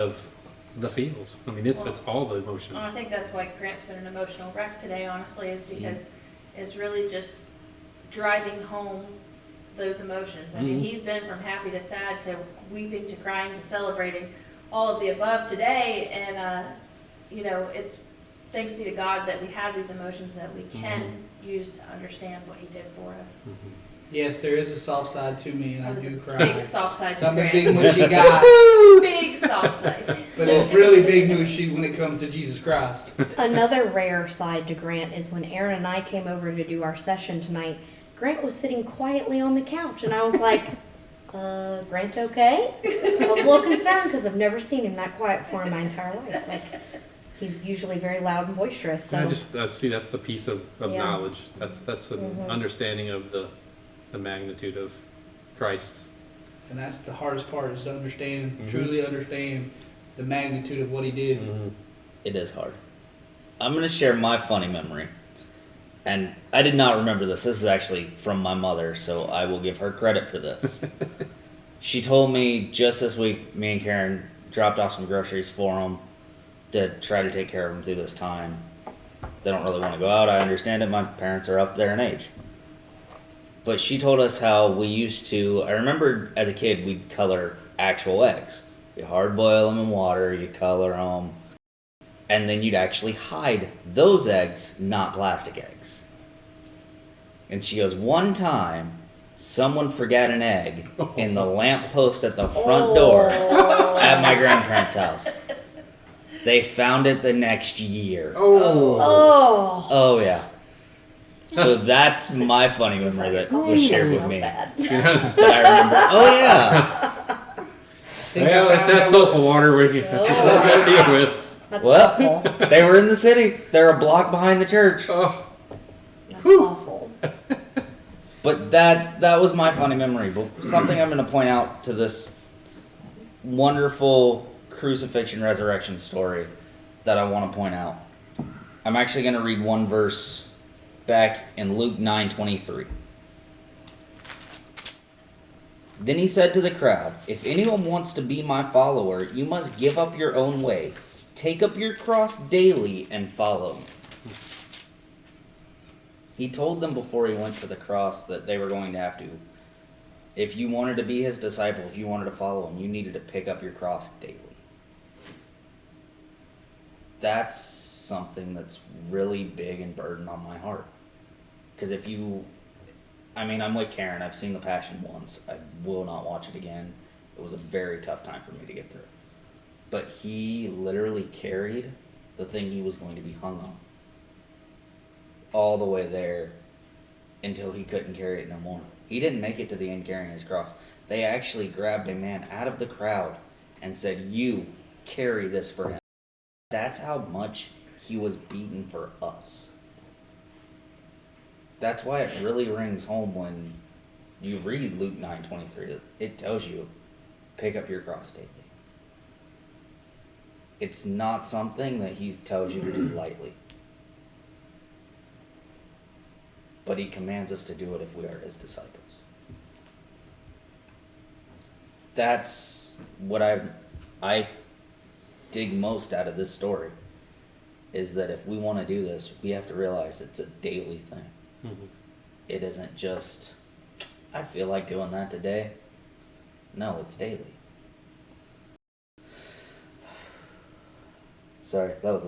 of the feels. I mean, it's all the emotion. Well, I think that's why Grant's been an emotional wreck today, honestly, is because it's really just driving home those emotions. I mean, he's been from happy to sad to weeping to crying to celebrating, all of the above today. And, it's thanks be to God that we have these emotions that we can use to understand what he did for us. Yes, there is a soft side to me, and I do cry. Big soft side to Something Grant. big mushy guy, Big soft side. but it's really big mushy when it comes to Jesus Christ. Another rare side to Grant is when Aaron and I came over to do our session tonight, Grant was sitting quietly on the couch, and I was like, Grant okay? I was a little concerned because I've never seen him that quiet before in my entire life. Like, he's usually very loud and boisterous. So That's the piece of knowledge. That's an understanding of the magnitude of Christ's. And that's the hardest part, is to understand, truly understand the magnitude of what he did. It is hard. I'm going to share my funny memory. And I did not remember this. This is actually from my mother, so I will give her credit for this. She told me just this week, me and Karen dropped off some groceries for them to try to take care of them through this time. They don't really want to go out. I understand it. My parents are up there in age. But she told us how we used to, I remember as a kid, we'd color actual eggs. You hard boil them in water, you color them, and then you'd actually hide those eggs, not plastic eggs. And she goes, one time, someone forgot an egg in the lamp post at the front door at my grandparents' house. They found it the next year. Oh yeah. So that's my funny memory that was shared with me. That I remember. Oh yeah. It's that sulfur water that's just what we got to deal with. that's awful. They were in the city. They're a block behind the church. Oh, That's awful. But that was my funny memory. But something I'm going to point out to this wonderful crucifixion resurrection story that I want to point out. I'm actually going to read one verse back in Luke 9:23. Then he said to the crowd, "If anyone wants to be my follower, you must give up your own way. Take up your cross daily and follow me." He told them before he went to the cross that they were going to have to, if you wanted to be his disciple, if you wanted to follow him, you needed to pick up your cross daily. That's something that's really big and burden on my heart. Because I'm with Karen. I've seen The Passion once. I will not watch it again. It was a very tough time for me to get through. But he literally carried the thing he was going to be hung on all the way there until he couldn't carry it no more. He didn't make it to the end carrying his cross. They actually grabbed a man out of the crowd and said, "You carry this for him." That's how much he was beaten for us. That's why it really rings home when you read Luke 9:23. It tells you, pick up your cross daily. It's not something that he tells you to do lightly. But he commands us to do it if we are his disciples. That's what I dig most out of this story, is that if we want to do this, we have to realize it's a daily thing. It isn't just, I feel like doing that today. No, it's daily. Sorry, that was a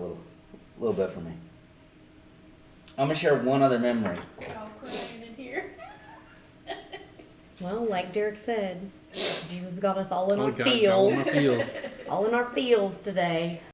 little bit for me. I'm going to share one other memory. We're all crying in here. Well, like Derek said, Jesus got us all in our God, go in our feels. feels. All in our feels today.